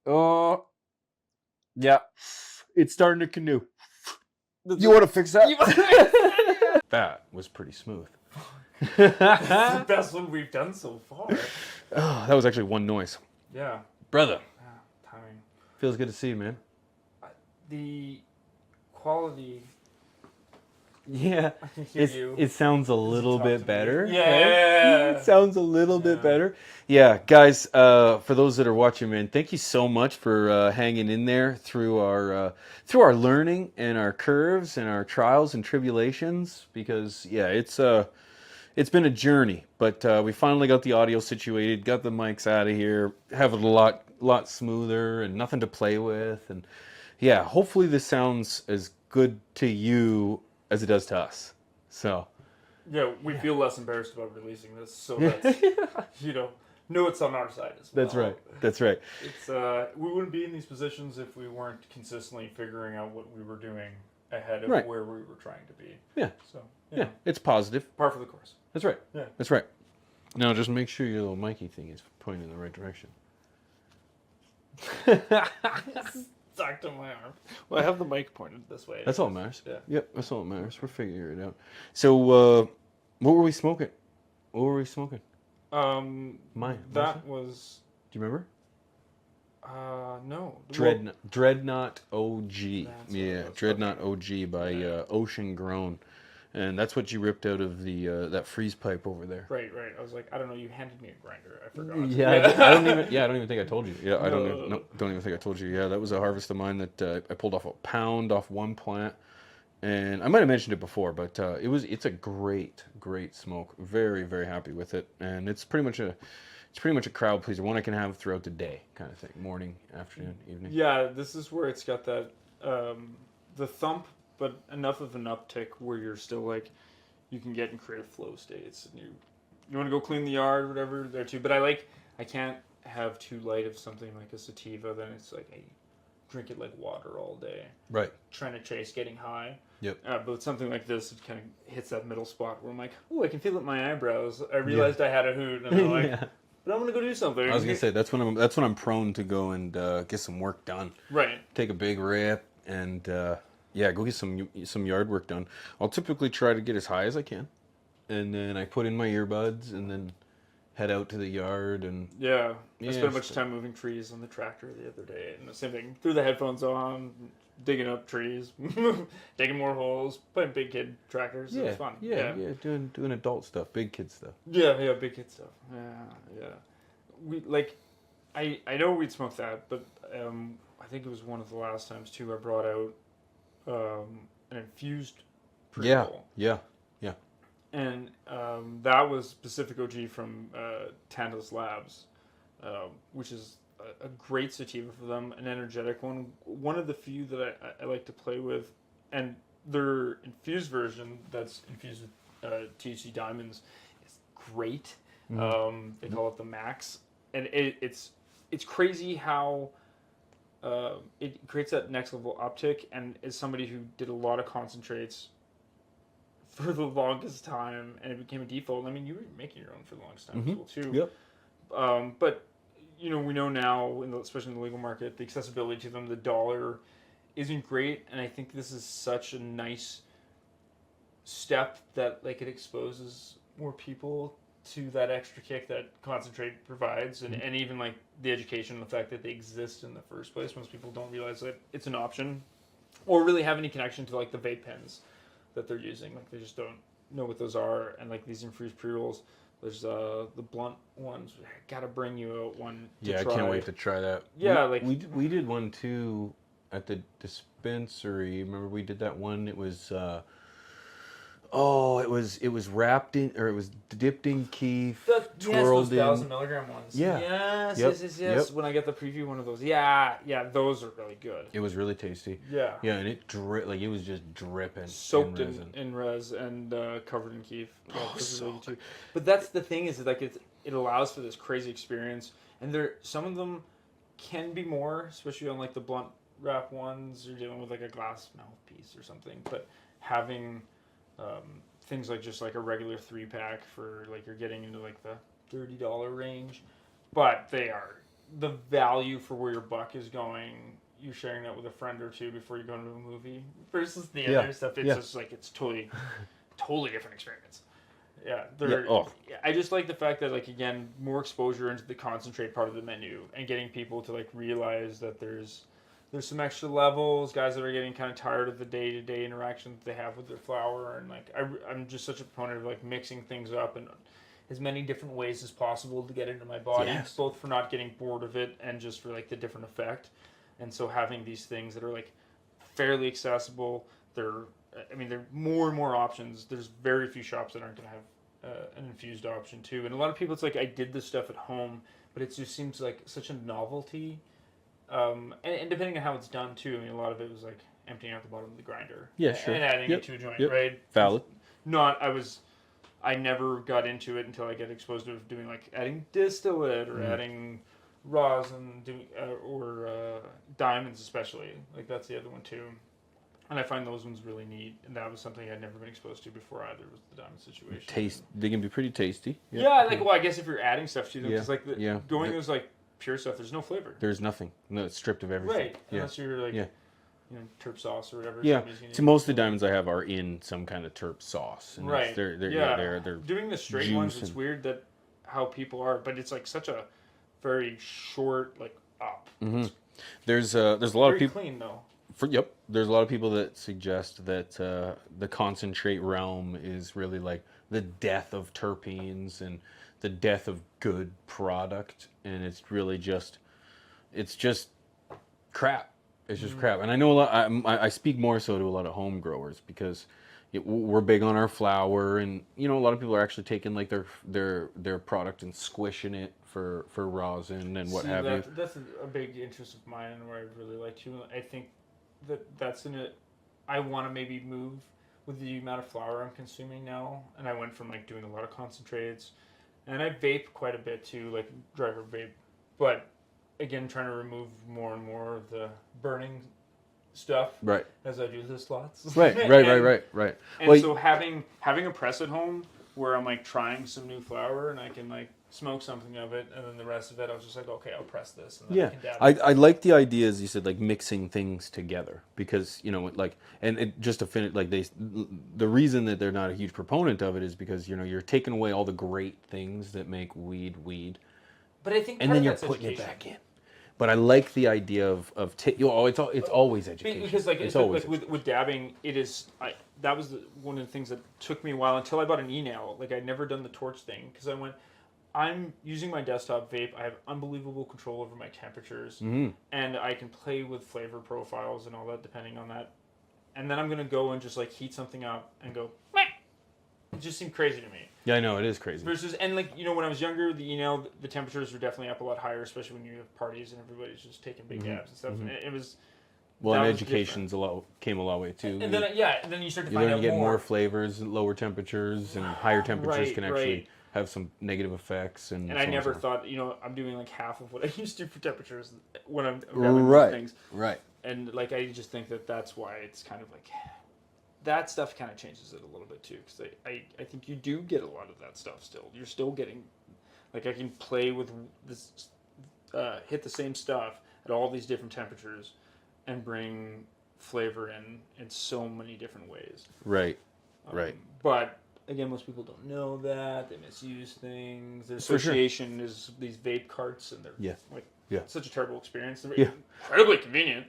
Oh, yeah. It's starting to canoe. You want to fix that? That was pretty smooth. That's the best one we've done so far. Oh, that was actually one noise. Yeah. Brother. Yeah, timing. Feels good to see you, man. The quality. Yeah. I can hear you. It sounds a little bit better. Yeah. It sounds a little bit better. Yeah, guys, for those that are watching, man, thank you so much for hanging in there through our learning and our curves and our trials and tribulations. Because yeah, it's been a journey, but we finally got the audio situated, got the mics out of here, have it a lot smoother and nothing to play with, and yeah, hopefully this sounds as good to you as it does to us. So yeah, we feel less embarrassed about releasing this, so that's know it's on our side as well. That's right. That's right. It's we wouldn't be in these positions if we weren't consistently figuring out what we were doing ahead of where we were trying to be. Yeah. So yeah, it's positive. Par for the course. That's right. Yeah. That's right. Now just make sure your little Mikey thing is pointing in the right direction. Stuck to my arm. Well, I have the mic pointed this way. That's all that matters. Yeah. Yep, that's all that matters. We're figuring it out. So, what were we smoking? That was. Do you remember? No. Dreadnought OG. Yeah, That's Dreadnought OG by Ocean Grown, and that's what you ripped out of the that freeze pipe over there. Right. I was like, I don't know. You handed me a grinder. I forgot. Yeah, I don't even think I told you. Yeah, I don't even think I told you. Yeah, that was a harvest of mine that I pulled off a pound off one plant, and I might have mentioned it before, but it's a great smoke. Very, very happy with it, and it's pretty much a crowd pleaser, one I can have throughout the day, kind of thing, morning, afternoon, evening. Yeah, this is where it's got that the thump, but enough of an uptick where you're still like you can get in creative flow states, and you want to go clean the yard or whatever there too. But I can't have too light of something like a sativa. Then it's like I drink it like water all day. Right. Trying to chase getting high. Yep. But with something like this, it kind of hits that middle spot where I'm like, oh, I can feel it in my eyebrows. I realized I had a hoot, and I'm like. But I'm gonna go do something. I was gonna say that's when I'm prone to go and get some work done. Right. Take a big rip and go get some yard work done. I'll typically try to get as high as I can, and then I put in my earbuds and then head out to the yard and I spent a bunch of time moving trees on the tractor the other day, and the same thing. Threw the headphones on, digging up trees, digging more holes, playing big kid tractors. It was fun. Yeah, doing adult stuff, big kid stuff. Yeah, big kid stuff. Yeah. We I know we'd smoked that, but I think it was one of the last times too. I brought out an infused pre-roll. Yeah. And that was Pacific OG from Tantalus Labs, which is a great sativa for them, an energetic one. One of the few that I like to play with, and their infused version that's infused with THC diamonds is great. Mm-hmm. They call it the Max, and it's crazy how it creates that next level uptick. And as somebody who did a lot of concentrates for the longest time, and it became a default. I mean, you were making your own for the longest time as well too. Yep. But we know now, especially in the legal market, the accessibility to them, the dollar isn't great, and I think this is such a nice step that it exposes more people to that extra kick that concentrate provides, and even the education and the fact that they exist in the first place. Most people don't realize that it's an option, or really have any connection to the vape pens that they're using. They just don't know what those are, and these infused pre-rolls. There's the blunt ones. I gotta bring you out one to try. I can't wait to try that. Yeah, we did one too at the dispensary. Remember we did that one? It was it was wrapped in, or it was dipped in keef, twirled in. 1,000 milligram ones. Yeah. Yes. Yep. When I get the preview one of those, yeah, those are really good. It was really tasty. Yeah. Yeah, and it it was just dripping. Soaked in res and covered in keef. Yeah, so really too. But that's the thing is it allows for this crazy experience, and some of them can be more, especially on the blunt wrap ones. You're dealing with a glass mouthpiece or something, but having things just a regular 3-pack for you're getting into the $30 range, but they are the value for where your buck is going, you're sharing that with a friend or two before you go into a movie versus the other stuff. It's just like it's totally different experience. Yeah, I just like the fact that, like, again, more exposure into the concentrate part of the menu and getting people to like realize that there's some extra levels. Guys that are getting kind of tired of the day-to-day interaction that they have with their flower, and like I'm just such a proponent of like mixing things up in as many different ways as possible to get into my body, both for not getting bored of it and just for like the different effect. And so having these things that are like fairly accessible, they're more and more options. There's very few shops that aren't going to have an infused option too. And a lot of people, it's like, I did this stuff at home, but it just seems like such a novelty. And depending on how it's done too, I mean, a lot of it was like emptying out the bottom of the grinder. Yeah, sure. And adding it to a joint, right? Valid. I never got into it until I get exposed to doing like adding distillate or adding rosin, or diamonds especially. Like that's the other one too. And I find those ones really neat, and that was something I'd never been exposed to before either, was the diamond situation. They can be pretty tasty. Yeah, like, well, I guess if you're adding stuff to them, because like going those like pure stuff, there's no flavor. There's nothing. No, it's stripped of everything. Right, unless you're like, terp sauce or whatever. Yeah, so most of the diamonds I have are in some kind of terp sauce. And right. They're doing the straight ones, it's weird that how people are, but it's like such a very short, like, up. Mm-hmm. There's a lot of people. Very clean, though. There's a lot of people that suggest that the concentrate realm is really like the death of terpenes and the death of good product, and it's really just crap. It's just crap. And I know a lot. I speak more so to a lot of home growers because we're big on our flower, and a lot of people are actually taking like their product and squishing it for rosin and what have you. That's a big interest of mine, and where I'd really like to. I think that's in it. I want to maybe move with the amount of flower I'm consuming now, and I went from like doing a lot of concentrates, and I vape quite a bit too, like driver vape, but again trying to remove more and more of the burning stuff as I do the slots. Right. And so having a press at home where I'm like trying some new flower and I can like smoke something of it, and then the rest of it I was just like, okay, I'll press this. And then I can dab it. I like the idea, as you said, like mixing things together, because like, and it just to finish, like the reason that they're not a huge proponent of it is because you're taking away all the great things that make weed. But I think and then you're putting it back in. But I like the idea of it's always education. Because like it's always like with dabbing, that was one of the things that took me a while until I bought an e-nail. Like I'd never done the torch thing because I'm using my desktop vape. I have unbelievable control over my temperatures, and I can play with flavor profiles and all that depending on that. And then I'm gonna go and just like heat something up and go. Meh! It just seemed crazy to me. Yeah, I know, it is crazy. Versus, and like, when I was younger, the temperatures were definitely up a lot higher, especially when you have parties and everybody's just taking big dabs and stuff. And it was. Well, and education's came a long way too. And then you start to find out get more flavors, lower temperatures, and higher temperatures can actually have some negative effects. And I never thought, I'm doing like half of what I used to for temperatures when I'm grabbing things. Right. And like, I just think that's why it's kind of like. That stuff kind of changes it a little bit too, because I think you do get a lot of that stuff still. You're still getting, like, I can play with this, hit the same stuff at all these different temperatures, and bring flavor in so many different ways. Right. But again, most people don't know that. They misuse things. Their association is these vape carts, and they're such a terrible experience. They're incredibly convenient.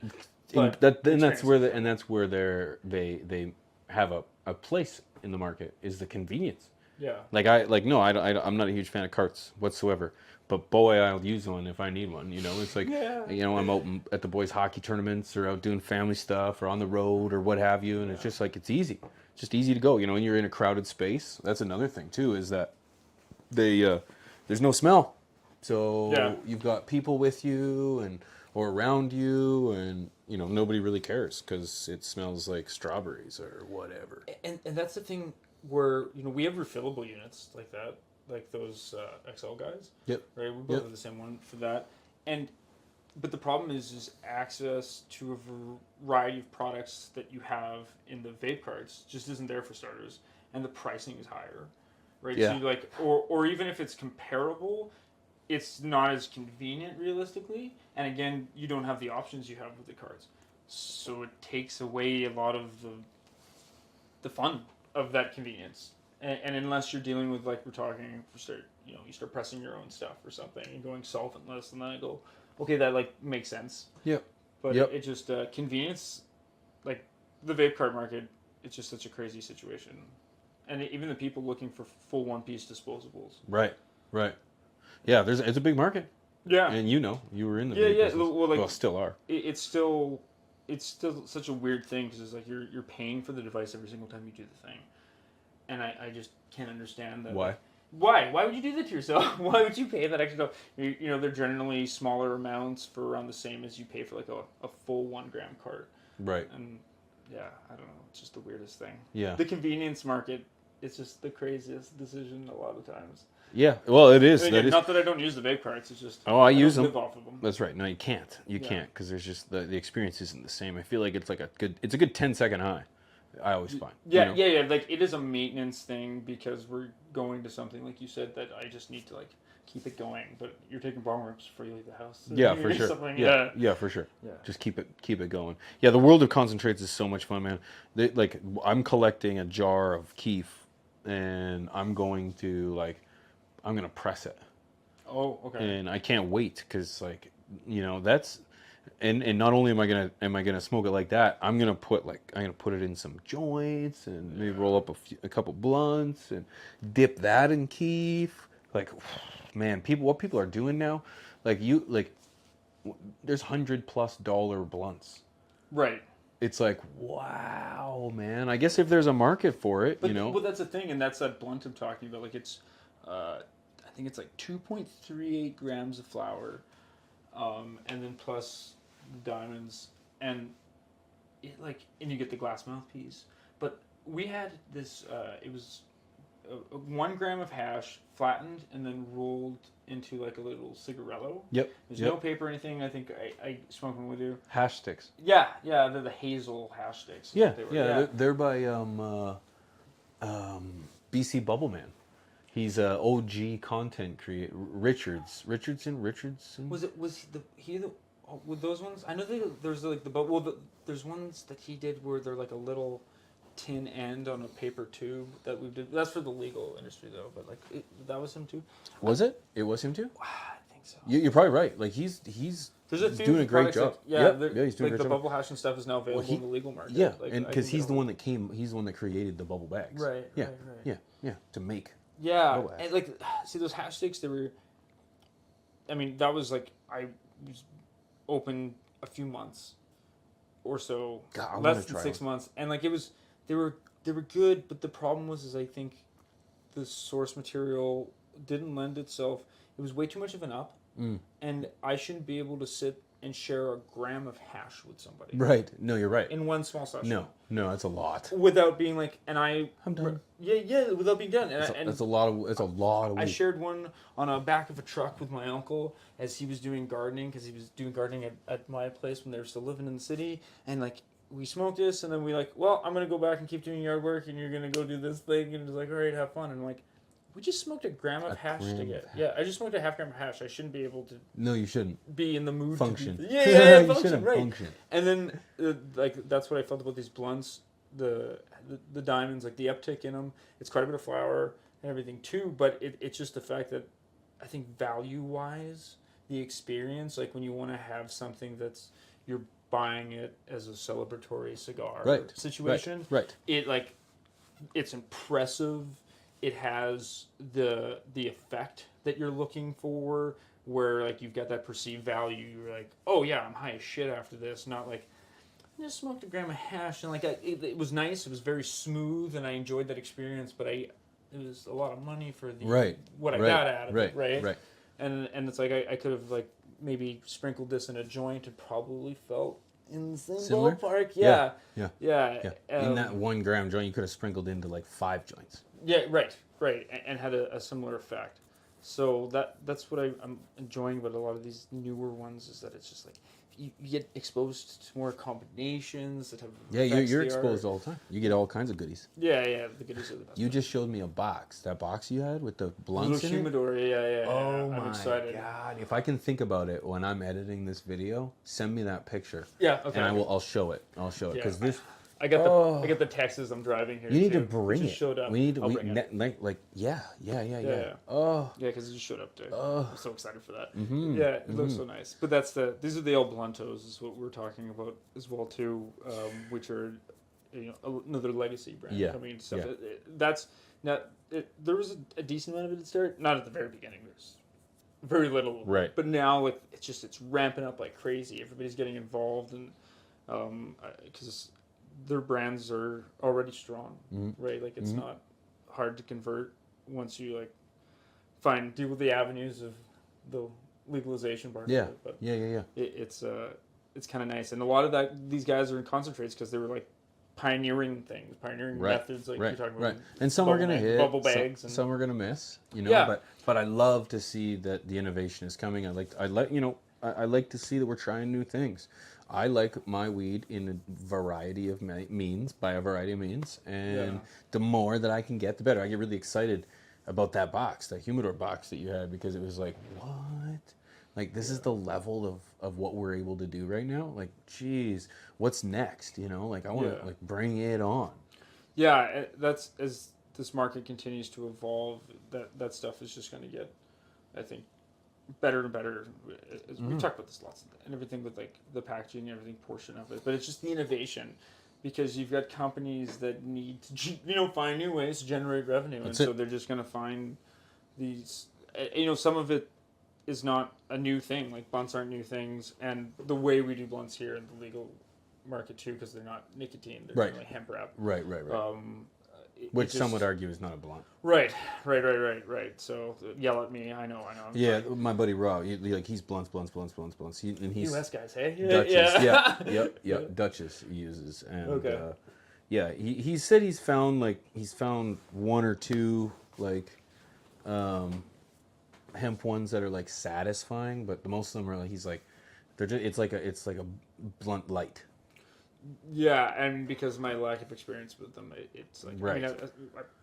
That's where they have a place in the market, is the convenience. Yeah. I'm not a huge fan of carts whatsoever, but boy, I'll use one if I need one. It's like I'm out at the boys' hockey tournaments or out doing family stuff or on the road or what have you, and it's just like it's easy, just easy to go. When you're in a crowded space, that's another thing too, is that there's no smell, so you've got people with you or around you, and nobody really cares because it smells like strawberries or whatever. And that's the thing where we have refillable units like that, like those XL guys. Yep. Right. We both have the same one for that, but the problem is access to a variety of products that you have in the vape carts just isn't there for starters, and the pricing is higher. Right. Yeah. So or even if it's comparable, it's not as convenient realistically, and again, you don't have the options you have with the cards, so it takes away a lot of the fun of that convenience. And unless you're dealing with, like we're talking, you start pressing your own stuff or something and going solventless, and then I go, okay, that like makes sense. Yep. But Yep. it just convenience, like the vape card market, it's just such a crazy situation, and even the people looking for full one-piece disposables. Right. Yeah, it's a big market. Yeah. And you were in the Yeah, vape yeah. business. Well, still are. It's still such a weird thing because it's like you're paying for the device every single time you do the thing, and I just can't understand that. Why? Why would you do that to yourself? Why would you pay that extra stuff? They're generally smaller amounts for around the same as you pay for like a full 1 gram cart. Right. And yeah, I don't know. It's just the weirdest thing. Yeah. The convenience market, it's just the craziest decision a lot of times. Yeah. Well, it is. Not that I don't use the vape carts. It's just I use them. Live off of them. That's right. No, you can't. You can't because there's just the experience isn't the same. I feel like it's a good 10-second high. I always find. Yeah, yeah. Like it is a maintenance thing because we're going to something like you said that I just need to like keep it going. But you're taking bong rips before you leave the house. Yeah, for sure. Yeah, for sure. Yeah. Just keep it going. Yeah, the world of concentrates is so much fun, man. I'm collecting a jar of keef, and I'm going to press it. Oh, okay. And I can't wait because that's. And not only am I gonna smoke it like that, I'm gonna put it in some joints and maybe roll up a couple blunts and dip that in keef. Like, man, what people are doing now, there's $100+ blunts. Right. It's like, wow, man. I guess if there's a market for it, Well, that's the thing, and that's that blunt I'm talking about. Like it's, I think it's like 2.38 grams of flour, and then plus diamonds, and and you get the glass mouthpiece. But we had this. It was 1 gram of hash flattened and then rolled into like a little cigarello. Yep. There's no paper or anything. I think I smoked one with you. Hash sticks. Yeah, they're the hazel hash sticks. Yeah, they were. They're by BC Bubbleman. He's a OG content creator. Richardson. Was he the with those ones? I know there's like there's ones that he did where they're like a little tin end on a paper tube that we did. That's for the legal industry though, but that was him too. Was it? It was him too. I think so. You're probably right. Like he's there's a few doing a great job. He's doing a great the job. bubble hash and stuff is now available in the legal market. Yeah, like, and because he's the one that created the bubble bags. Right. Yeah. Right. Yeah. To make. Yeah, and see those hash sticks. They were. I mean, that was I was open a few months, or so, God, less than 6 months, and it was they were good, but the problem was I think the source material didn't lend itself. It was way too much of an up, and I shouldn't be able to sit and share a gram of hash with somebody. Right. No, you're right. In one small session. No, that's a lot. Without being I'm done. Yeah, without being done. That's a lot of weight. I shared one on a back of a truck with my uncle as he was doing gardening, because he was doing gardening at my place when they were still living in the city, and we smoked this, and then we I'm gonna go back and keep doing yard work, and you're gonna go do this thing, and it's all right, have fun, and we just smoked a gram of hash together. Yeah, I just smoked a half gram of hash. I shouldn't be able to. No, you shouldn't. Be in the mood. Function. Yeah, you function. shouldn't Right. function. And then that's what I felt about these blunts. The diamonds, the uptick in them. It's quite a bit of flour and everything too. But it's just the fact that I think value wise, the experience, when you want to have something that's you're buying it as a celebratory cigar situation. Right. It's impressive. It has the effect that you're looking for, where you've got that perceived value. You're oh yeah, I'm high as shit after this. Not I just smoked a gram of hash, and it was nice. It was very smooth, and I enjoyed that experience. But it was a lot of money for what I got out of it. Right. And it's I could have maybe sprinkled this in a joint and probably felt in the same Similar? ballpark. Yeah. In that 1 gram joint, you could have sprinkled into 5 joints. Yeah, right, and had a similar effect. So that's what I'm enjoying about a lot of these newer ones, is that it's just if you get exposed to more combinations, the type of Yeah, effects you're they exposed are. all the time. You get all kinds of goodies. Yeah, the goodies are the best. You just showed me a box. That box you had with the blunts in Little it. humidor, yeah. Oh I'm my excited. god! If I can think about it when I'm editing this video, send me that picture. Yeah, okay. And I'll show it. I'll show it Yeah, because this. I got Oh. the text as I'm driving here. You need too. to bring It just it. showed up. We need to. I'll bring it. Yeah. Yeah. Oh. Yeah, because it just showed up too. Oh. I'm so excited for that. Mm-hmm. Yeah, it looks so nice. But these are the El Bluntos, is what we're talking about as well too, which are another legacy brand coming into stuff. Yeah. There was a decent amount of it at the start, not at the very beginning. There's very little, Right. But now it's ramping up like crazy. Everybody's getting involved, and because their brands are already strong, right? Like it's not hard to convert once you deal with the avenues of the legalization part. Yeah. Of it. But Yeah. it's kind of nice, and a lot of these guys are in concentrates because they were pioneering methods, like you're talking about. Right. And some are gonna hit. Bubble bags. Some are gonna miss. Yeah. But I love to see that the innovation is coming. I like to see that we're trying new things. I like my weed in a variety of means, and the more that I can get, the better. I get really excited about that humidor box that you had, because it was like, what? Like, this is the level of what we're able to do right now. Like, geez, what's next? I want to bring it on. Yeah, that's as this market continues to evolve. That stuff is just going to get, I think, better and better. We've talked about this lots, and everything with the packaging and everything portion of it. But it's just the innovation, because you've got companies that need to find new ways to generate revenue, so they're just going to find these. Some of it is not a new thing. Like, blunts aren't new things, and the way we do blunts here in the legal market too, because they're not nicotine, they're generally hemp wrap. Right. Which some would argue is not a blunt. Right. So yell at me. I know. Yeah, my buddy Rob, he's blunts. He's US guys, hey? Dutchess. Yep. Dutchess he uses, and Okay. He said he's found one or two hemp ones that are satisfying, but most of them are it's like a blunt light. Yeah, and because of my lack of experience with them, it's Right. I've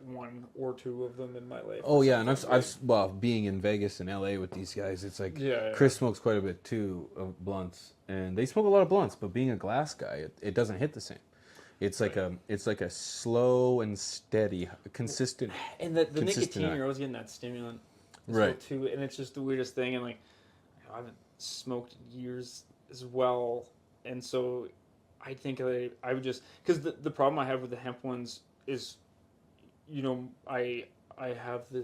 one or two of them in my life. Oh yeah, and I've being in Vegas and LA with these guys, it's like Chris smokes quite a bit too of blunts, and they smoke a lot of blunts, but being a glass guy, it doesn't hit the same. It's like a slow and steady, consistent. And the nicotine, you're always getting that stimulant, right? Too, and it's just the weirdest thing. And I haven't smoked in years as well, and so I think I would just, because the problem I have with the hemp ones is, I have the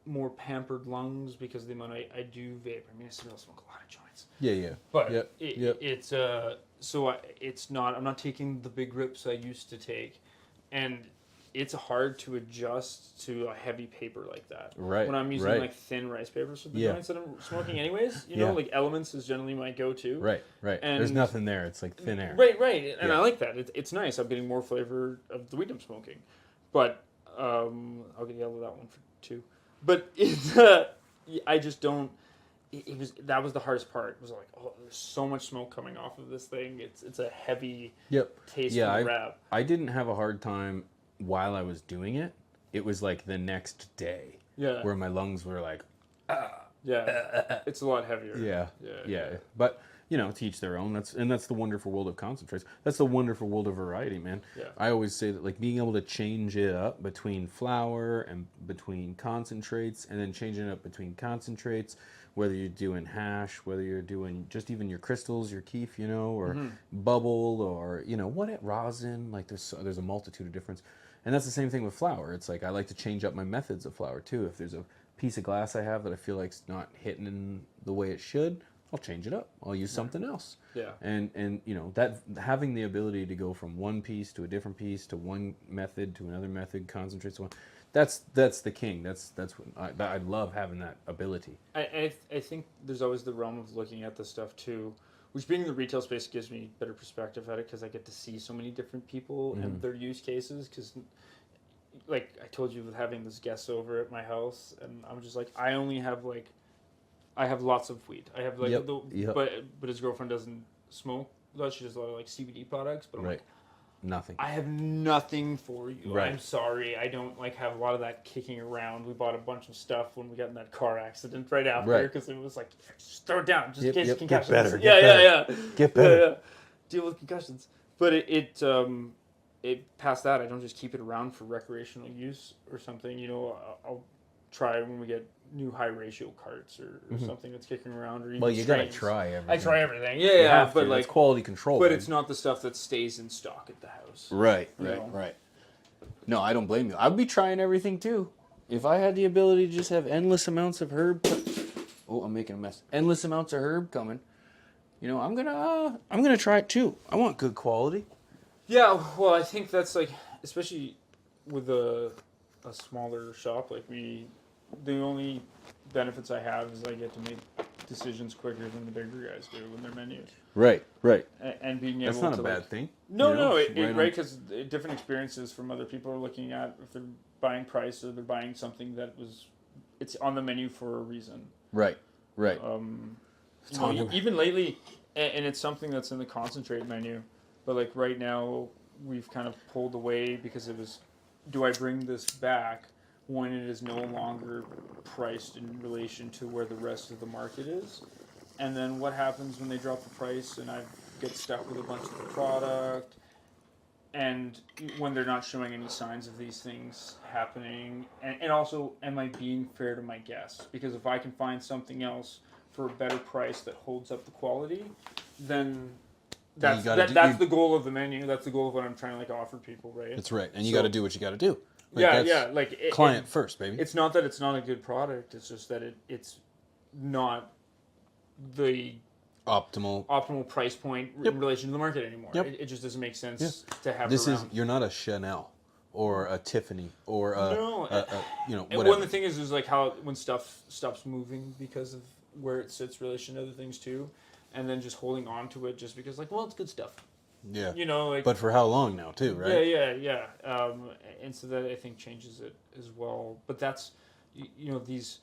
more pampered lungs because of the amount I do vape. I mean, I still smoke a lot of joints. Yeah. But it's it's not. I'm not taking the big rips I used to take, and it's hard to adjust to a heavy paper like that. Right. When I'm using thin rice papers for the joints that I'm smoking, anyways. Elements is generally my go-to. Right. And there's nothing there. It's like thin air. Right. And I like that. It's nice. I'm getting more flavor of the weed I'm smoking, but I'll get yelled at that one too. But I just don't. That was the hardest part. It was like, there's so much smoke coming off of this thing. It's a heavy taste in the wrap. I didn't have a hard time while I was doing it. It was like the next day where my lungs were like, it's a lot heavier. Yeah. But to each their own. That's the wonderful world of concentrates. That's the wonderful world of variety, man. Yeah. I always say that being able to change it up between flour and between concentrates, and then changing it up between concentrates, whether you're doing hash, whether you're doing just even your crystals, your keef, or bubble, or rosin. There's a multitude of difference, and that's the same thing with flour. It's I like to change up my methods of flour too. If there's a piece of glass I have that I feel like's not hitting in the way it should, I'll change it up. I'll use something else. Yeah. And that having the ability to go from one piece to a different piece to one method to another method, concentrates one. That's the king. That's what I love, having that ability. I think there's always the realm of looking at this stuff too, which being in the retail space gives me better perspective at it, because I get to see so many different people and their use cases. Because I told you, with having this guest over at my house, and I'm just I only have I have lots of weed. I have like Yep. but his girlfriend doesn't smoke. She does a lot of like CBD products. But I'm like, Nothing. I have nothing for you. Right. I'm sorry. I don't like have a lot of that kicking around. We bought a bunch of stuff when we got in that car accident right after because it was like, just throw it down, just in case concussions. Get better. Get better. Yeah. Deal with concussions. But it past that, I don't just keep it around for recreational use or something. You know, I'll try when we get new high ratio carts or something that's kicking around, or even Well, you gotta strains. try everything. I try everything. Yeah, but like it's quality control. But it's not the stuff that stays in stock at the house. Right. No, I don't blame you. I'd be trying everything too. If I had the ability to just have endless amounts of herb. Oh, I'm making a mess. Endless amounts of herb coming. You know, I'm gonna try it too. I want good quality. Yeah, well, I think that's like, especially with a smaller shop like me, the only benefits I have is I get to make decisions quicker than the bigger guys do with their menus. Right. And being able to... That's not a bad thing. No, right, because different experiences from other people are looking at if they're buying price or they're buying something it's on the menu for a reason. Right. Even lately, and it's something that's in the concentrate menu, but like right now we've kind of pulled away because it was, do I bring this back when it is no longer priced in relation to where the rest of the market is? And then what happens when they drop the price and I get stuck with a bunch of the product, and when they're not showing any signs of these things happening, and also, am I being fair to my guests? Because if I can find something else for a better price that holds up the quality, then that's the goal of the menu. That's the goal of what I'm trying to like offer people, right? That's right, and you got to do what you got to do. Like client first, baby. It's not that it's not a good product. It's just that it's not the optimal price point in relation to the market anymore. It just doesn't make sense to have. You're not a Chanel or a Tiffany or whatever. And one of the things is like how when stuff stops moving because of where it sits in relation to other things too, and then just holding on to it just because like, well, it's good stuff. Yeah. You know, like, but for how long now too, right? Yeah. And so that I think changes it as well. But that's, you know, these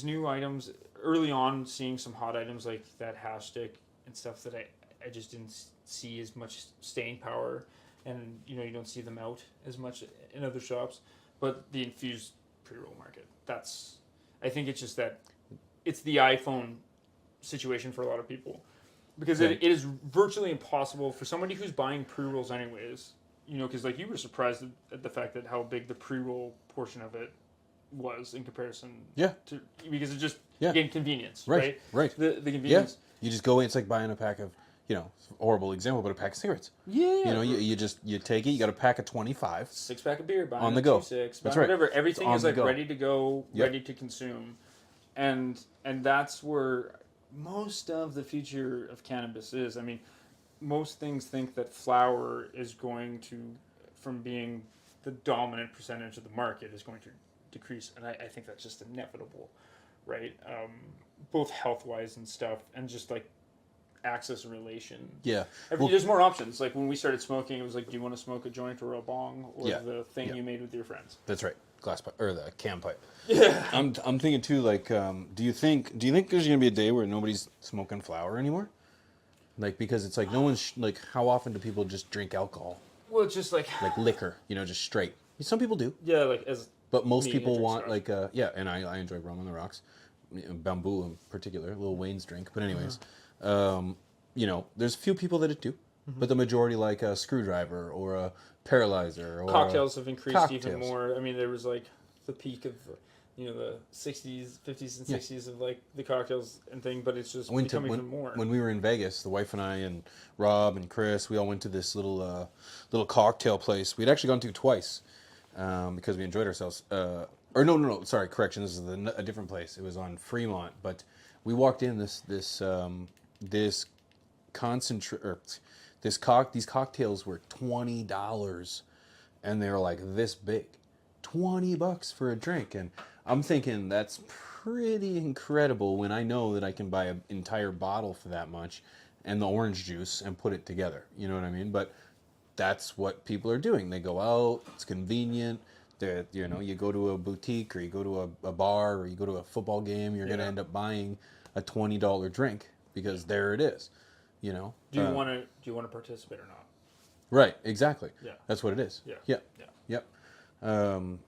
new items early on, seeing some hot items like that hash stick and stuff that I just didn't see as much staying power, and you know, you don't see them out as much in other shops. But the infused pre-roll market, I think it's just that it's the iPhone situation for a lot of people. Because it is virtually impossible for somebody who's buying pre-rolls anyways, you know, because like you were surprised at the fact that how big the pre-roll portion of it was in comparison to, because it's just, again, convenience, right? The convenience. You just go in, it's like buying a pack of, you know, horrible example, but a pack of cigarettes. You know, you take it, you got a pack of 25. 6-pack of beer, buying on the go. 2-6, That's right. Whatever. Everything is like go. ready to go, ready to consume. And that's where most of the future of cannabis is. I mean, most things think that flower is going to, from being the dominant percentage of the market, is going to decrease, and I think that's just inevitable, right? Both health-wise and stuff, and just like access and relation. There's more options. Like when we started smoking, it was like, do you want to smoke a joint or a bong or the thing you made with your friends? That's right. Glass pipe or the can pipe. Yeah. I'm thinking too. Like, do you think there's gonna be a day where nobody's smoking flower anymore? Like, because it's like no one's like, how often do people just drink alcohol? Well, it's just like liquor, you know, just straight. Some people do. Yeah, like as. But most people want like and I enjoy rum on the rocks, bamboo in particular, Lil Wayne's drink. But anyways, you know, there's a few people that do, but the majority like a screwdriver or a paralyzer. Or cocktails have increased even more. I mean, there was like the peak of, you know, the 60s, 50s, and 60s of like the cocktails and thing, but it's just becoming even more. When we were in Vegas, the wife and I and Rob and Chris, we all went to this little cocktail place. We'd actually gone to twice because we enjoyed ourselves. Sorry, correction. This is a different place. It was on Fremont, but we walked in these cocktails were $20, and they were like this big, $20 for a drink, and I'm thinking that's pretty incredible when I know that I can buy an entire bottle for that much, and the orange juice and put it together. You know what I mean? But that's what people are doing. They go out. It's convenient. That, you know, you go to a boutique or you go to a bar or you go to a football game, you're going to end up buying a $20 drink because there it is, you know. Do you want to participate or not? Right, exactly. Yeah. That's what it is. Yeah. Yep. Yeah. Yep.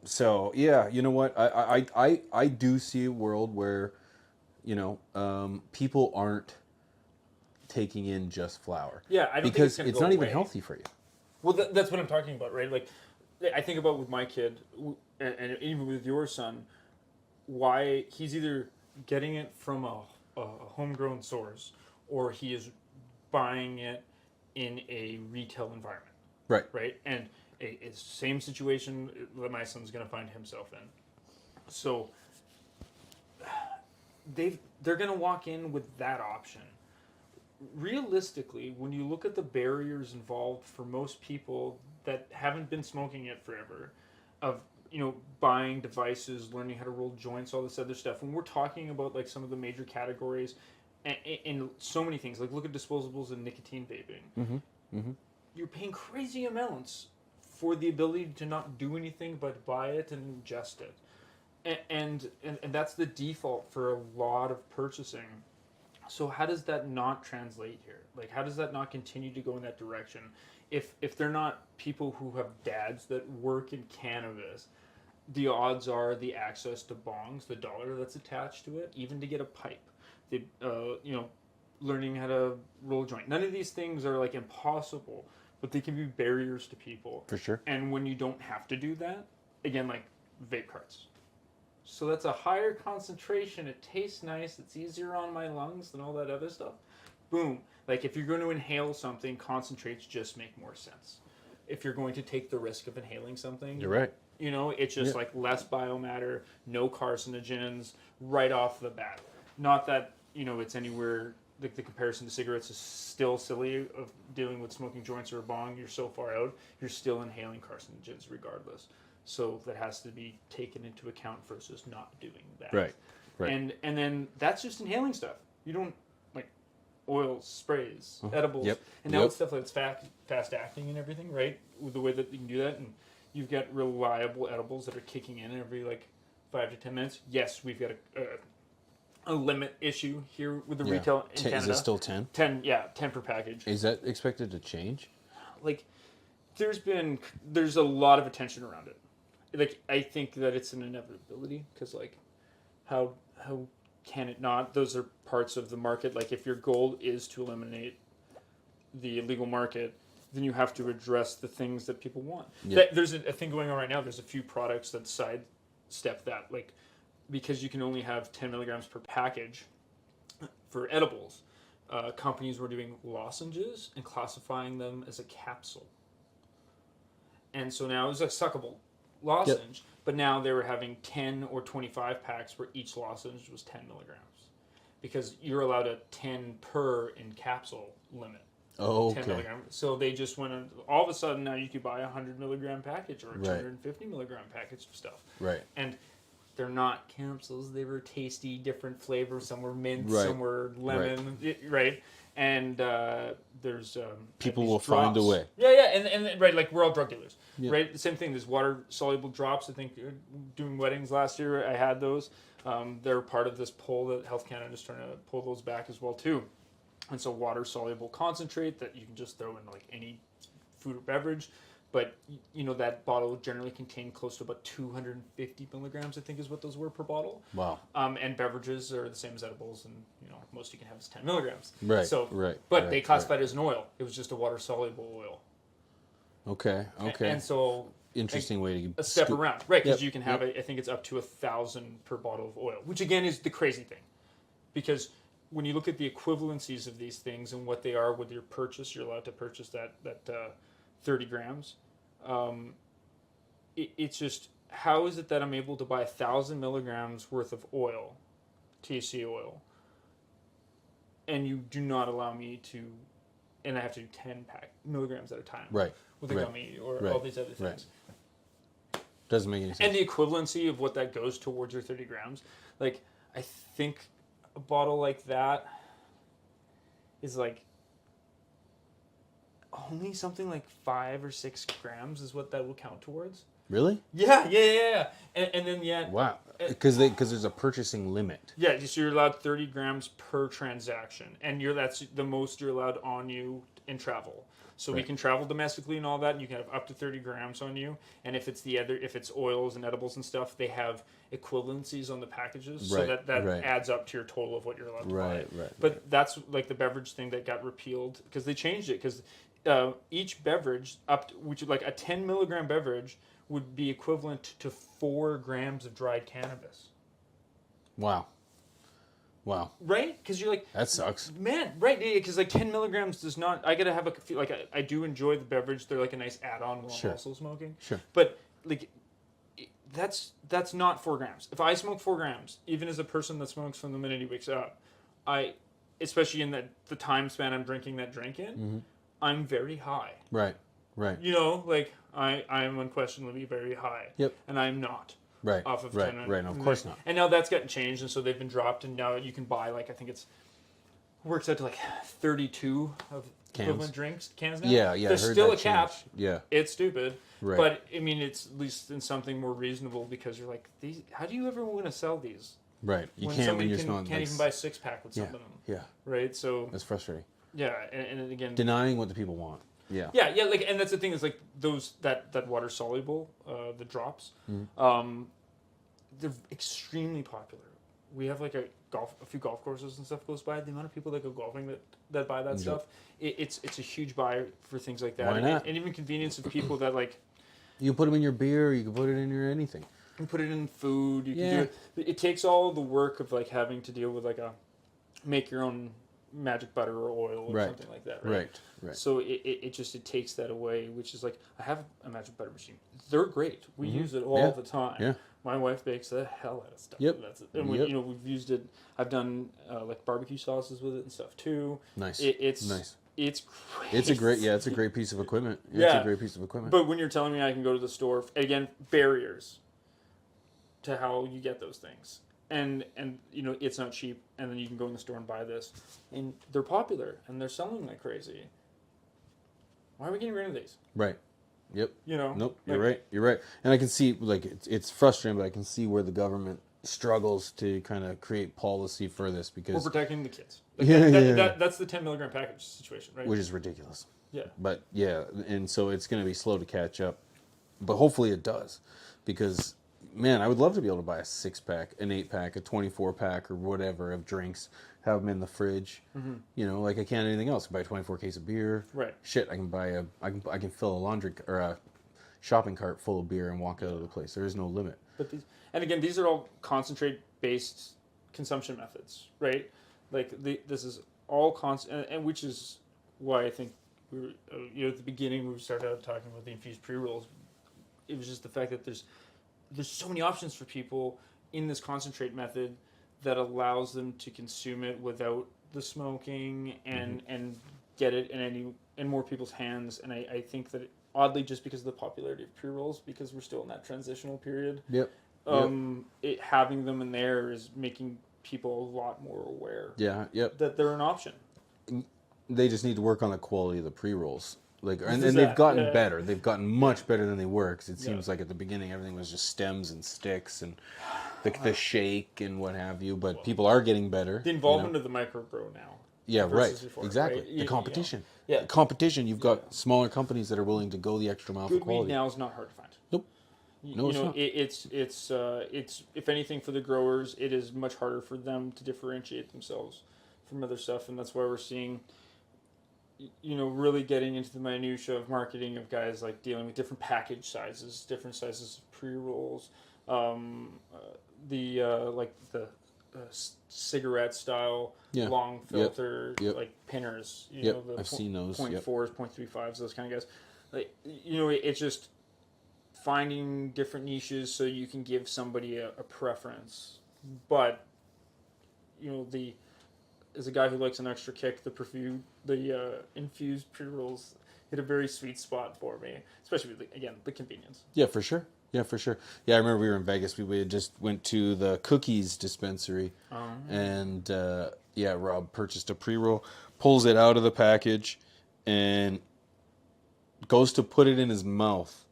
So yeah, you know what? I do see a world where, you know, people aren't taking in just flour. Yeah, I don't think because it's gonna it's go not even away. healthy for you. Well, that's what I'm talking about, right? Like, I think about with my kid, and even with your son, why he's either getting it from a homegrown source or he is buying it in a retail environment, Right. right? And it's the same situation that my son's going to find himself in. So they're going to walk in with that option. Realistically, when you look at the barriers involved for most people that haven't been smoking it forever, of buying devices, learning how to roll joints, all this other stuff, when we're talking about like some of the major categories and so many things, like look at disposables and nicotine vaping, you're paying crazy amounts for the ability to not do anything but buy it and ingest it, and that's the default for a lot of purchasing. So how does that not translate here? Like, how does that not continue to go in that direction? If they're not people who have dads that work in cannabis, the odds are the access to bongs, the dollar that's attached to it, even to get a pipe, the learning how to roll a joint. None of these things are like impossible, but they can be barriers to people. For sure. And when you don't have to do that, again, like vape carts. So that's a higher concentration. It tastes nice. It's easier on my lungs than all that other stuff. Boom. Like if you're going to inhale something, concentrates just make more sense. If you're going to take the risk of inhaling something, You're right. It's just like less biomatter, no carcinogens right off the bat. Not that, it's anywhere, like the comparison to cigarettes is still silly of dealing with smoking joints or a bong. You're so far out, you're still inhaling carcinogens regardless. So that has to be taken into account versus not doing that. Right. Right. And then that's just inhaling stuff. You don't like oils, sprays, edibles, and now it's stuff that's fast acting and everything, right? With the way that you can do that, and you've got reliable edibles that are kicking in every like 5 to 10 minutes. Yes, we've got a limit issue here with the retail in Canada. Is it still 10? 10, 10 per package. Is that expected to change? Like, there's a lot of attention around it. Like, I think that it's an inevitability because, like, how can it not? Those are parts of the market. Like, if your goal is to eliminate the illegal market, then you have to address the things that people want. Yeah. There's a thing going on right now. There's a few products that sidestep that, like, because you can only have 10 milligrams per package for edibles. Companies were doing lozenges and classifying them as a capsule. And so now it's a suckable lozenge, but now they were having 10 or 25 packs where each lozenge was 10 milligrams. Because you're allowed a 10 per in capsule limit. Oh, okay. 10 milligrams. So they just went, all of a sudden now you could buy a 100 milligram package or a 250 milligram package of stuff. Right. And they're not capsules. They were tasty, different flavors. Some were mint, some were lemon, right? And there's people will drops. find a way. Yeah, and right, like we're all drug dealers, right? The same thing. There's water soluble drops. I think doing weddings last year, I had those. They're part of this poll that Health Canada is trying to pull those back as well too. And so water soluble concentrate that you can just throw in like any food or beverage. But, that bottle generally contained close to about 250 milligrams, I think is what those were per bottle. Wow. And beverages are the same as edibles, and, most you can have is 10 milligrams. Right, So, right. But they classified it as an oil. It was just a water-soluble oil. Okay. And so... Interesting way to... A step around. Right, because you can have, I think it's up to 1,000 per bottle of oil, which again is the crazy thing. Because when you look at the equivalencies of these things and what they are with your purchase, you're allowed to purchase that 30 grams. It's just, how is it that I'm able to buy 1,000 milligrams worth of oil, THC oil, and you do not allow me to, and I have to do 10 milligrams at a time, right, with a gummy or all these other things. Right. Doesn't make any sense. And the equivalency of what that goes towards your 30 grams, like I think a bottle like that is like only something like 5 or 6 grams is what that will count towards. Really? Yeah. And then Wow. Because there's a purchasing limit. yeah, so you're allowed 30 grams per transaction, and that's the most you're allowed on you in travel. So we Right. can travel domestically and all that, and you can have up to 30 grams on you. And if it's oils and edibles and stuff, they have equivalencies on the packages, so Right, that right. adds up to your total of what you're allowed to buy. Right. But that's like the beverage thing that got repealed because they changed it because each beverage which like a 10 milligram beverage would be equivalent to 4 grams of dried cannabis. Wow. Right? Because you're like, That sucks. man, right? Because like 10 milligrams does not. I gotta have a feel like I do enjoy the beverage. They're like a nice add-on while Sure. I'm also smoking. Sure. But like, that's not 4 grams. If I smoke 4 grams, even as a person that smokes from the minute he wakes up, especially in the time span I'm drinking that drink in, I'm very high. Right. You know, like I am unquestionably very high. Yep. And I'm not. Right. Off of right. 10. Right. No, of course not. And now that's gotten changed, and so they've been dropped, and now you can buy like I think it's works out to like 32 of equivalent cans now. Yeah. There's still a cap. changed. Yeah. It's stupid. Right. But I mean, it's at least in something more reasonable because you're like, how do you ever want to sell these? Right. You When can't when somebody you're can't smoking. even buy a 6-pack with some of them. Yeah. Right. So That's frustrating. yeah, and again, Denying what the people want. Yeah. yeah, like, and that's the thing is like that water soluble, the drops, they're extremely popular. We have like a few golf courses and stuff close by. The amount of people that go golfing that buy that stuff, it's a huge buy for things like that. Why not? And even convenience of people that like. You can put them in your beer. You can put it in your anything. You can put it in food. You can Yeah. do it. It takes all the work of like having to deal with like make your own magic butter or oil or Right. something like that. Right. Right. So it takes that away, which is like I have a magic butter machine. They're great. We use it all the time. Yeah. My wife bakes the hell out of stuff. Yep. That's it. And we've used it. I've done like barbecue sauces with it and stuff too. Nice. It's nice. It's great. It's a great piece of equipment. Yeah. It's a great piece of equipment. But when you're telling me I can go to the store, again, barriers to how you get those things. And it's not cheap, and then you can go in the store and buy this. And they're popular, and they're selling like crazy. Why are we getting rid of these? Right. Yep. Nope. You're right. You're right. And I can see like it's frustrating, but I can see where the government struggles to kind of create policy for this We're because protecting the kids. That's the 10 milligram package situation, right? which is ridiculous. Yeah. But yeah, and so it's going to be slow to catch up, but hopefully it does, because man, I would love to be able to buy a 6-pack, an 8-pack, a 24-pack, or whatever of drinks, have them in the fridge. Like I can anything else. I can buy a 24 case of beer. Right. Shit, I can fill a laundry or a shopping cart full of beer and walk out of the place. There is no limit. But these are all concentrate-based consumption methods, right? Like this is all and which is why I think we were, at the beginning we started out talking about the infused pre-rolls. It was just the fact that there's so many options for people in this concentrate method that allows them to consume it without the smoking and get it in more people's hands. And I think that oddly, just because of the popularity of pre-rolls, because we're still in that transitional period, having them in there is making people a lot more aware that they're an option. They just need to work on the quality of the pre-rolls. And Is they've that- gotten yeah. better. They've gotten much better than they were, because it seems like at the beginning everything was just stems and sticks and the shake and what have you. But people are getting better. The involvement of the microbrew now. Yeah, right. versus before, Exactly. right? The competition. Yeah. The competition. You've got smaller companies that are willing to go the extra mile for Good weed quality. now is not hard to find. Nope. No, it's not. It's if anything for the growers, it is much harder for them to differentiate themselves from other stuff, and that's why we're seeing, really getting into the minutia of marketing of guys like dealing with different package sizes, different sizes of pre-rolls, cigarette style long filter like pinners. I've seen those. 0.4s, 0.35s, those kind of guys. Like it's just finding different niches so you can give somebody a preference, but as a guy who likes an extra kick, the infused pre-rolls hit a very sweet spot for me, especially with, the convenience. Yeah, for sure. Yeah, for sure. Yeah, I remember we were in Vegas. We had just went to the Cookies dispensary, and Rob purchased a pre-roll, pulls it out of the package, and goes to put it in his mouth,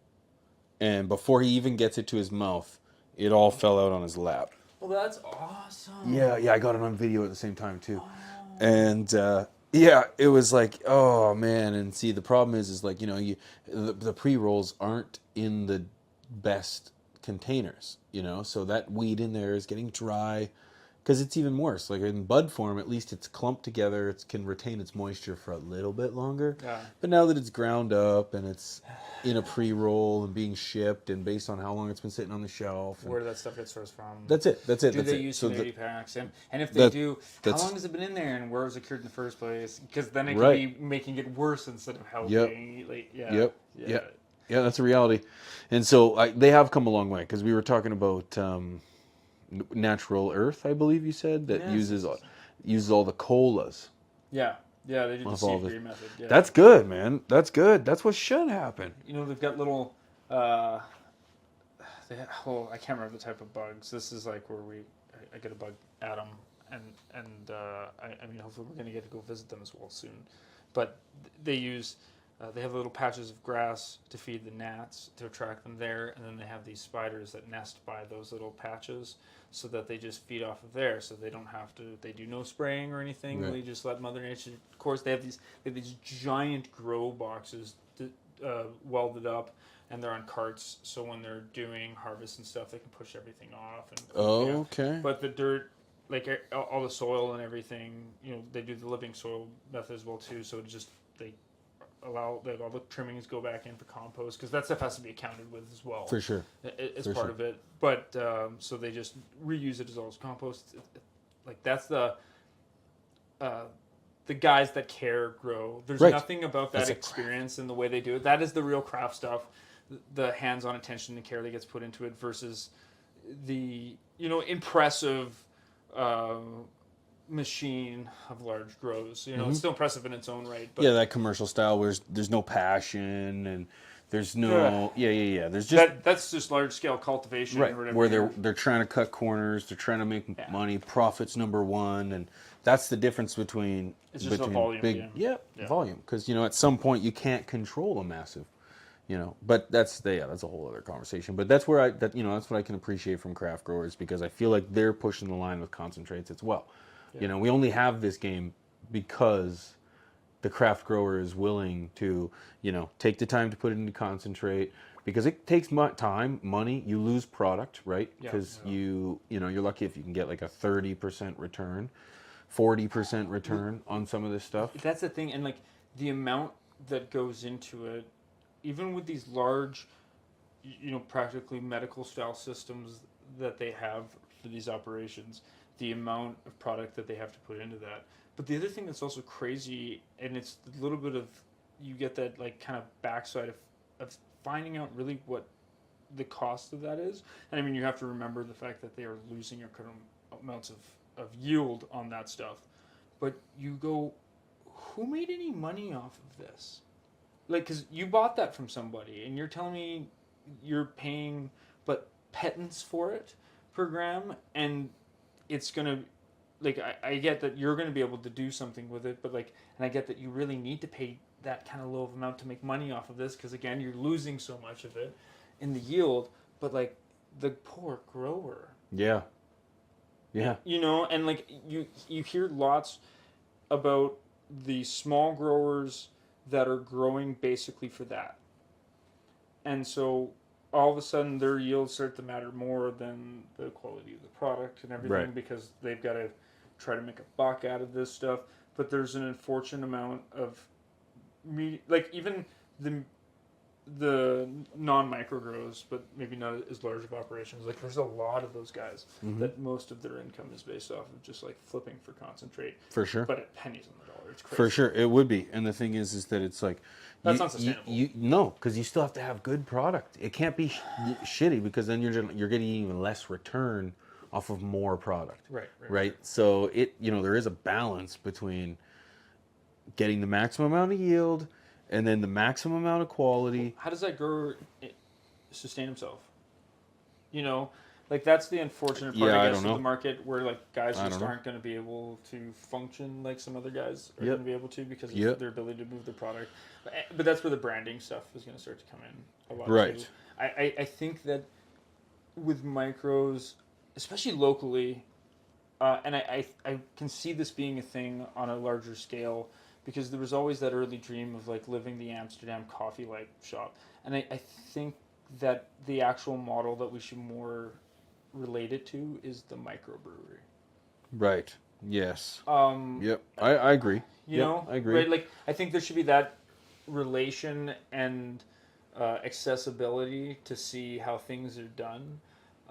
and before he even gets it to his mouth, it all fell out on his lap. Well, that's awesome. Yeah, I got it on video at the same time too. And yeah, it was like, oh man. And see, the problem is like, the pre-rolls aren't in the best containers, so that weed in there is getting dry. Because it's even worse. Like in bud form, at least it's clumped together. It can retain its moisture for a little bit longer. Yeah. But now that it's ground up and it's in a pre-roll and being shipped, and based on how long it's been sitting on the shelf, Where that stuff gets sourced from. That's it. Do they use humidity packs? And if they do, how long has it been in there, and where was it cured in the first place? Because then it could be making it worse instead of helping. Yep. Yeah, that's a reality. And so they have come a long way, because we were talking about Natural Earth, I believe you said, that uses all the colas. Yeah, they do the seed-free method. Yeah. That's good, man. That's good. That's what should happen. They've got little. I can't remember the type of bugs. This is like where I get a bug at them, and I mean, hopefully we're gonna get to go visit them as well soon. But they use. They have little patches of grass to feed the gnats to attract them there, and then they have these spiders that nest by those little patches, so that they just feed off of there. So they don't have to. They do no spraying or anything. Right. They just let Mother Nature. Of course, they have these giant grow boxes welded up, and they're on carts. So when they're doing harvest and stuff, they can push everything off. And, okay. But the dirt. Like all the soil and everything, they do the living soil method as well too. So they allow that all the trimmings go back in for compost, because that stuff has to be accounted with as well. For sure. It's part of it. But so they just reuse it as all as compost. Like that's the guys that care grow. There's nothing about that experience and the way they do it. That is the real craft stuff. The hands-on attention and care that gets put into it versus the impressive machine of large grows. It's still impressive in its own right. But that commercial style where there's no passion and there's no There's just that's just large scale cultivation, right? Or whatever. Where they're trying to cut corners, they're trying to make money. Profits number one, and that's the difference between volume, big volume. Because at some point you can't control a massive. But that's a whole other conversation. But that's where that's what I can appreciate from craft growers, because I feel like they're pushing the line with concentrates as well. Yeah. We only have this game because the craft grower is willing to, take the time to put it into concentrate, because it takes time, money. You lose product, right? Because you're lucky if you can get like a 30% return, 40% return on some of this stuff. That's the thing, and like the amount that goes into it, even with these large, practically medical style systems that they have for these operations, the amount of product that they have to put into that. But the other thing that's also crazy, and it's a little bit of, you get that like kind of backside of finding out really what the cost of that is. And I mean, you have to remember the fact that they are losing incredible amounts of yield on that stuff. But you go, who made any money off of this? Like, because you bought that from somebody, and you're telling me you're paying pittance for it per gram, and it's gonna, like, I get that you're gonna be able to do something with it, but like, and I get that you really need to pay that kind of low of amount to make money off of this, because again, you're losing so much of it in the yield. But like, the poor grower. Yeah. And like you hear lots about the small growers that are growing basically for that. And so all of a sudden their yields start to matter more than the quality of the product and everything, because they've got to try to make a buck out of this stuff. But there's an unfortunate amount of like even the non-micro grows, but maybe not as large of operations. Like there's a lot of those guys that most of their income is based off of just like flipping for concentrate. For sure. But at pennies on the dollar. It's crazy. For sure, it would be. And the thing is that it's like, that's not sustainable. No, because you still have to have good product. It can't be shitty, because then you're getting even less return off of more product. Right. So there is a balance between getting the maximum amount of yield and then the maximum amount of quality. How does that grower sustain himself? Like that's the unfortunate part, Yeah, I I guess, don't of know. the market where like guys I just don't know. aren't going to be able to function like some other guys are Yep. going to be able to because of Yep. their ability to move their product. But that's where the branding stuff is going to start to come in a lot Right. too. I think that with micros, especially locally, and I can see this being a thing on a larger scale because there was always that early dream of like living the Amsterdam coffee like shop, and I think that the actual model that we should more relate it to is the microbrewery. Right. Yes. Um, Yep. I agree. you Yep, know, I agree. right? Like I think there should be that relation and accessibility to see how things are done.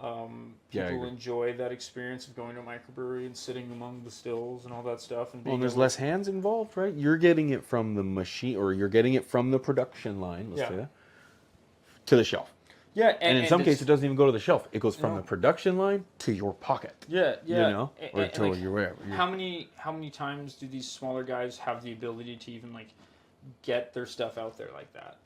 Yeah, I People agree. enjoy that experience of going to a microbrewery and sitting among the stills and all that stuff. And Well, being there's able less hands involved, right? You're getting it from the machine, or you're getting it from the production line, let's Yeah. say that, to the shelf. yeah, And in some cases, it doesn't even go to the shelf. It goes from No. the production line to your pocket. yeah, yeah, You know, or and, to like, your wherever. how many times do these smaller guys have the ability to even like get their stuff out there like that,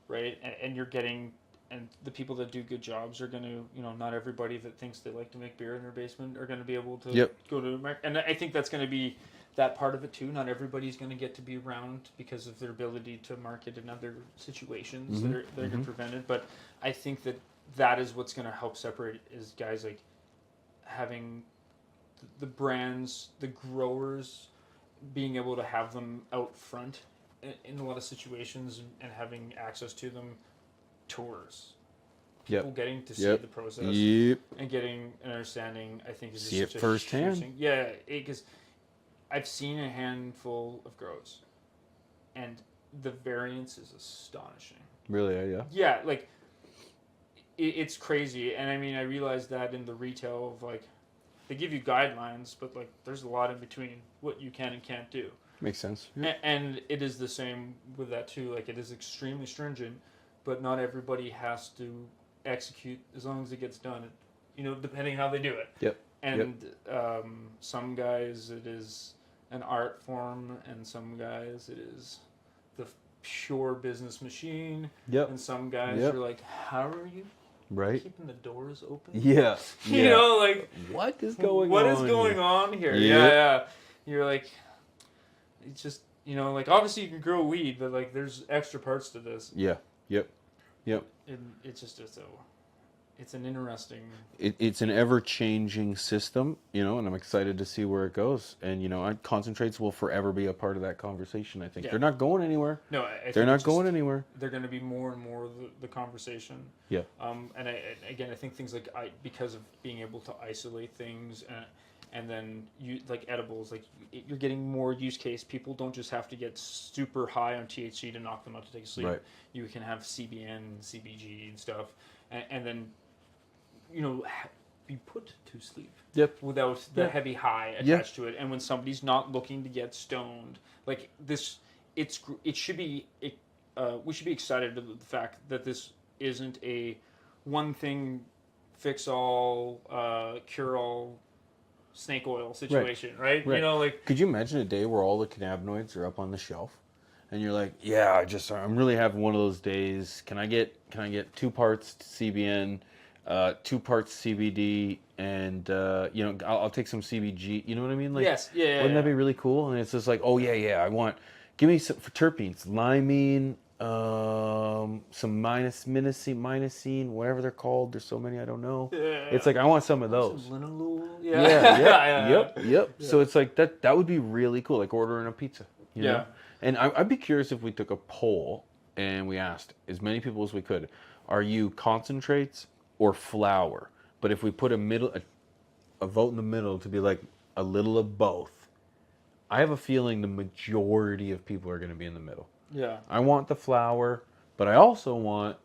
right? And you're getting, and the people that do good jobs are going to, not everybody that thinks they like to make beer in their basement are going to be able to Yep. go to America. And I think that's going to be that part of it too. Not everybody's going to get to be around because of their ability to market in other situations that are mhm. prevented. But I think that is what's going to help separate is guys like having the brands, the growers, being able to have them out front in a lot of situations and having access to them. Tours, people getting to see the process Yep. and getting an understanding, I think is See just it such a firsthand. huge thing. Yeah, because I've seen a handful of grows, and the variance is astonishing. Really? Yeah. Yeah, like it's crazy, and I mean I realize that in the retail of like they give you guidelines, but like there's a lot in between what you can and can't do. Makes sense. And it is the same with that too. Like it is extremely stringent, but not everybody has to execute as long as it gets done. Depending how they do it. Yep. And some guys it is an art form, and some guys it is the pure business machine. Yep. And some guys Yep. are like, how are you Right. keeping the doors open? Yeah. You know, like what is going on? What is going on here? Yep. Yeah. You're like, it's just like obviously you can grow weed, but like there's extra parts to this. Yeah. Yep. Yep. And it's an interesting. It's an ever-changing system, and I'm excited to see where it goes. And concentrates will forever be a part of that conversation. I think Yeah. they're not going anywhere. No, I think They're not it's going anywhere. They're going to be more and more the conversation. Yeah. And I think things like because of being able to isolate things and then you like edibles, like you're getting more use case. People don't just have to get super high on THC to knock them out to take a sleep. Right. You can have CBN, CBG, and stuff, and then be put to sleep. Yep. Without the heavy high Yeah. attached to it, and when somebody's not looking to get stoned, like this, it should be. We should be excited at the fact that this isn't a one thing fix all, cure all snake oil situation, right? Right. Could you imagine a day where all the cannabinoids are up on the shelf, and you're like, yeah, I'm really having one of those days. Can I get 2 parts CBN, 2 parts CBD, and I'll take some CBG. You know what I mean? Like, yes, yeah. Wouldn't that be really cool? And it's just like, oh yeah, give me some for terpenes, limonene, some minocene, whatever they're called. There's so many I don't know. Yeah. It's like I want some of those. Some linalool. Yeah. Yep. Yeah. So it's like that would be really cool, like ordering a pizza. You know? And I'd be curious if we took a poll and we asked as many people as we could, are you concentrates or flour? But if we put a vote in the middle to be like a little of both, I have a feeling the majority of people are going to be in the middle. Yeah. I want the flour, but I also want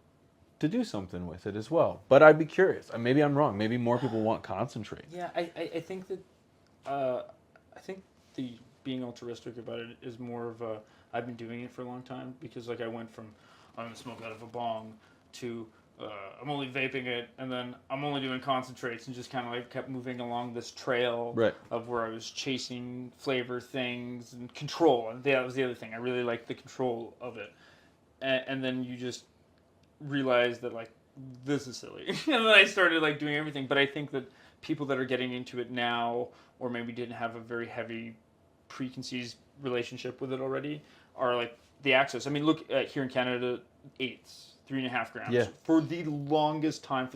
to do something with it as well. But I'd be curious. Maybe I'm wrong. Maybe more people want concentrate. Yeah, I think that I think the being altruistic about it is more of a I've been doing it for a long time because like I went from I'm gonna smoke out of a bong to I'm only vaping it, and then I'm only doing concentrates, and just kind of like kept moving along this trail of where I was chasing flavor things and control, and that was the other thing. I really liked the control of it, and then you just realize that like this is silly. And then I started like doing everything. But I think that people that are getting into it now, or maybe didn't have a very heavy preconceived relationship with it already, are like the access. I mean, look here in Canada, eighths, 3.5 grams. Yeah. For the longest time,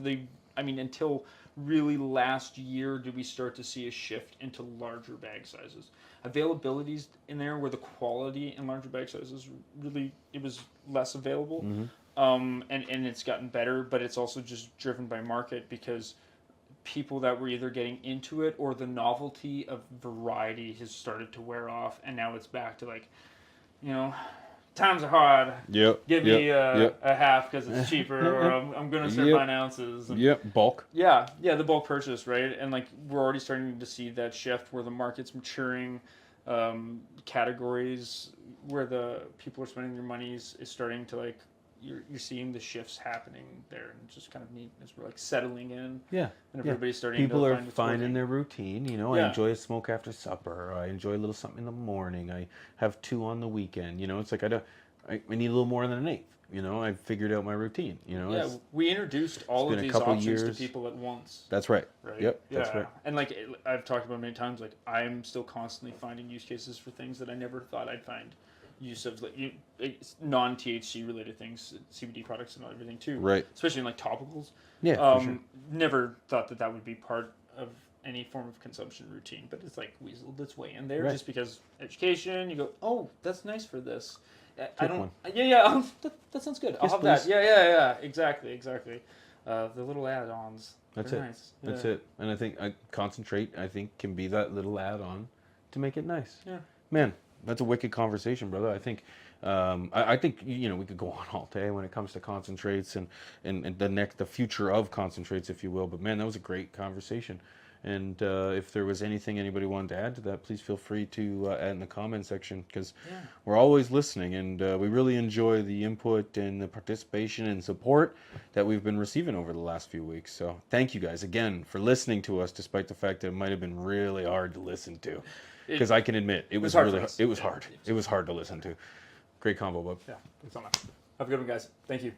until really last year did we start to see a shift into larger bag sizes. Availabilities in there where the quality in larger bag sizes really, it was less available. And it's gotten better, but it's also just driven by market because people that were either getting into it or the novelty of variety has started to wear off, and now it's back to like, times are hard. Yep. Give me a half because it's cheaper, or I'm going to start buying ounces. And Bulk. Yeah, the bulk purchase, right? And like we're already starting to see that shift where the market's maturing, categories where the people are spending their monies is starting to like, you're seeing the shifts happening there, and it's just kind of neat as we're like settling in. Yeah. And everybody's starting People to are find what's finding working. their routine. I enjoy a smoke after supper. I enjoy a little something in the morning. I have 2 on the weekend. It's like I need a little more than an eighth. I figured out my routine. Yeah, we introduced all of these options to people at once. That's right. Right. Yep. Yeah. That's right. And like I've talked about many times, like I'm still constantly finding use cases for things that I never thought I'd find use of, like non-THC related things, CBD products and everything too. Right. Especially in like topicals. Yeah. For sure. Never thought that would be part of any form of consumption routine, but it's like weaseled its way in there just because education. You go, oh, that's nice for this. I don't. One. Yeah. That sounds good. I'll Yes, have please. that. Yeah. Exactly. The little add-ons. That's They're it. Nice. That's Yeah. it. And I think concentrate. I think can be that little add-on to make it nice. Yeah. Man, that's a wicked conversation, brother. I think. I think we could go on all day when it comes to concentrates and the future of concentrates, if you will. But man, that was a great conversation. And if there was anything anybody wanted to add to that, please feel free to add in the comment section, because we're always listening, and we really enjoy the input and the participation and support that we've been receiving over the last few weeks. So thank you guys again for listening to us, despite the fact that it might have been really hard to listen to. Because I can admit it was hard really for us. it was hard. It was hard to listen to. Great combo, bub. Yeah. Thanks so much. Have a good one, guys. Thank you.